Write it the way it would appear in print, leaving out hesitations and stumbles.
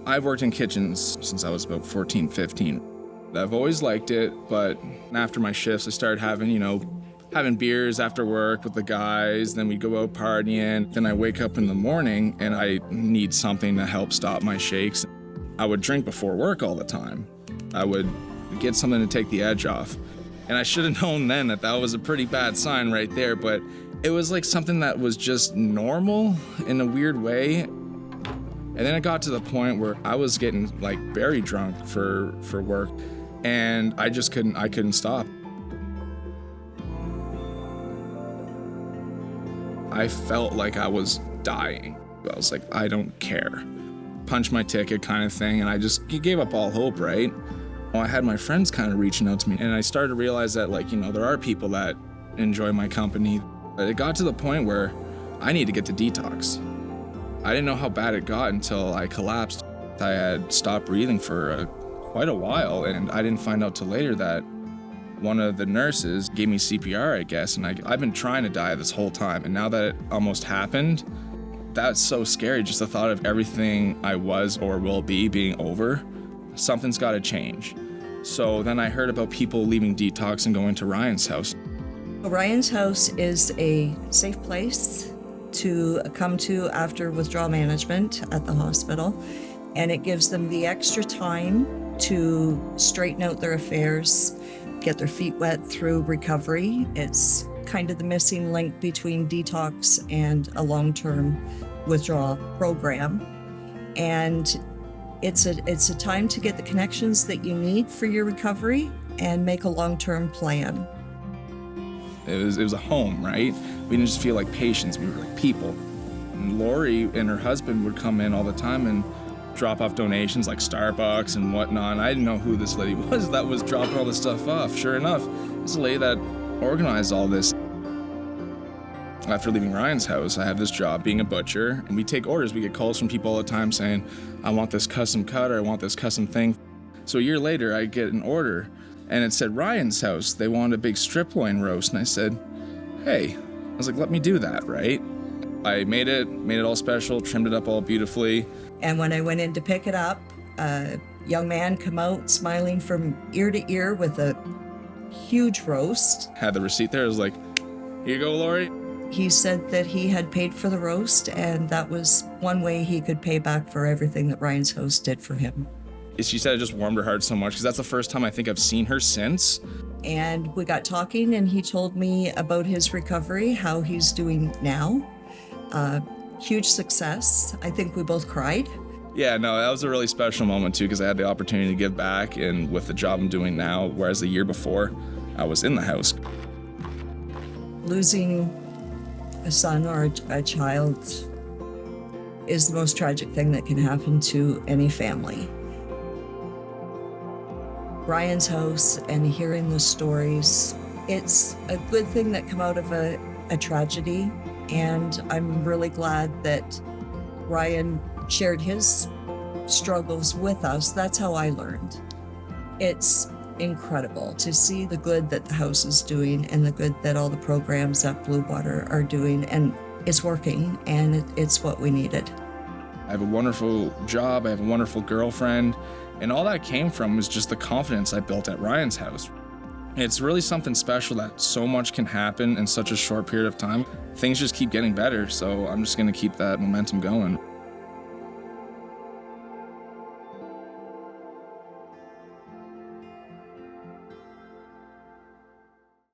I've worked in kitchens since I was about 14, 15. I've always liked it, but after my shifts, I started having beers after work with the guys, then we'd go out partying. Then I wake up in the morning and I need something to help stop my shakes. I would drink before work all the time. I would get something to take the edge off. And I should have known then that was a pretty bad sign right there, but it was like something that was just normal in a weird way. And then it got to the point where I was getting like very drunk for work, and I couldn't stop. I felt like I was dying. I was like, I don't care. Punch my ticket kind of thing, and I just gave up all hope, right? Well, I had my friends kind of reaching out to me, and I started to realize that, there are people that enjoy my company. It got to the point where I need to get to detox. I didn't know how bad it got until I collapsed. I had stopped breathing for quite a while, and I didn't find out till later that one of the nurses gave me CPR, I guess, and I've been trying to die this whole time, and now that it almost happened, that's so scary, just the thought of everything I was or will be being over. Something's got to change. So then I heard about people leaving detox and going to Ryan's house. Ryan's house is a safe place to come to after withdrawal management at the hospital, and it gives them the extra time to straighten out their affairs, get their feet wet through recovery. It's kind of the missing link between detox and a long-term withdrawal program. And it's a time to get the connections that you need for your recovery and make a long-term plan. It was a home, right? We didn't just feel like patients, we were like people. And Lori and her husband would come in all the time and drop off donations like Starbucks and whatnot. And I didn't know who this lady was that was dropping all this stuff off. Sure enough, it's a lady that organized all this. After leaving Ryan's house, I have this job being a butcher, and we take orders. We get calls from people all the time saying, I want this custom cut, or I want this custom thing. So a year later, I get an order, and it said Ryan's house. They wanted a big strip loin roast, and I said, hey. I was like, let me do that, right? I made it all special, trimmed it up all beautifully. And when I went in to pick it up, a young man come out smiling from ear to ear with a huge roast. Had the receipt there. I was like, here you go, Lori. He said that he had paid for the roast, and that was one way he could pay back for everything that Ryan's house did for him. She said it just warmed her heart so much, because that's the first time I think I've seen her since. And we got talking, and he told me about his recovery, how he's doing now. Huge success. I think we both cried. Yeah, no, that was a really special moment too, because I had the opportunity to give back, and with the job I'm doing now, whereas the year before, I was in the house. Losing a son or a child is the most tragic thing that can happen to any family. Ryan's house and hearing the stories, it's a good thing that come out of a tragedy, and I'm really glad that Ryan shared his struggles with us. That's how I learned. It's incredible to see the good that the house is doing and the good that all the programs at Blue Water are doing, and it's working, and it's what we needed. I have a wonderful job, I have a wonderful girlfriend, and all that came from was just the confidence I built at Ryan's house. It's really something special that so much can happen in such a short period of time. Things just keep getting better, so I'm just gonna keep that momentum going.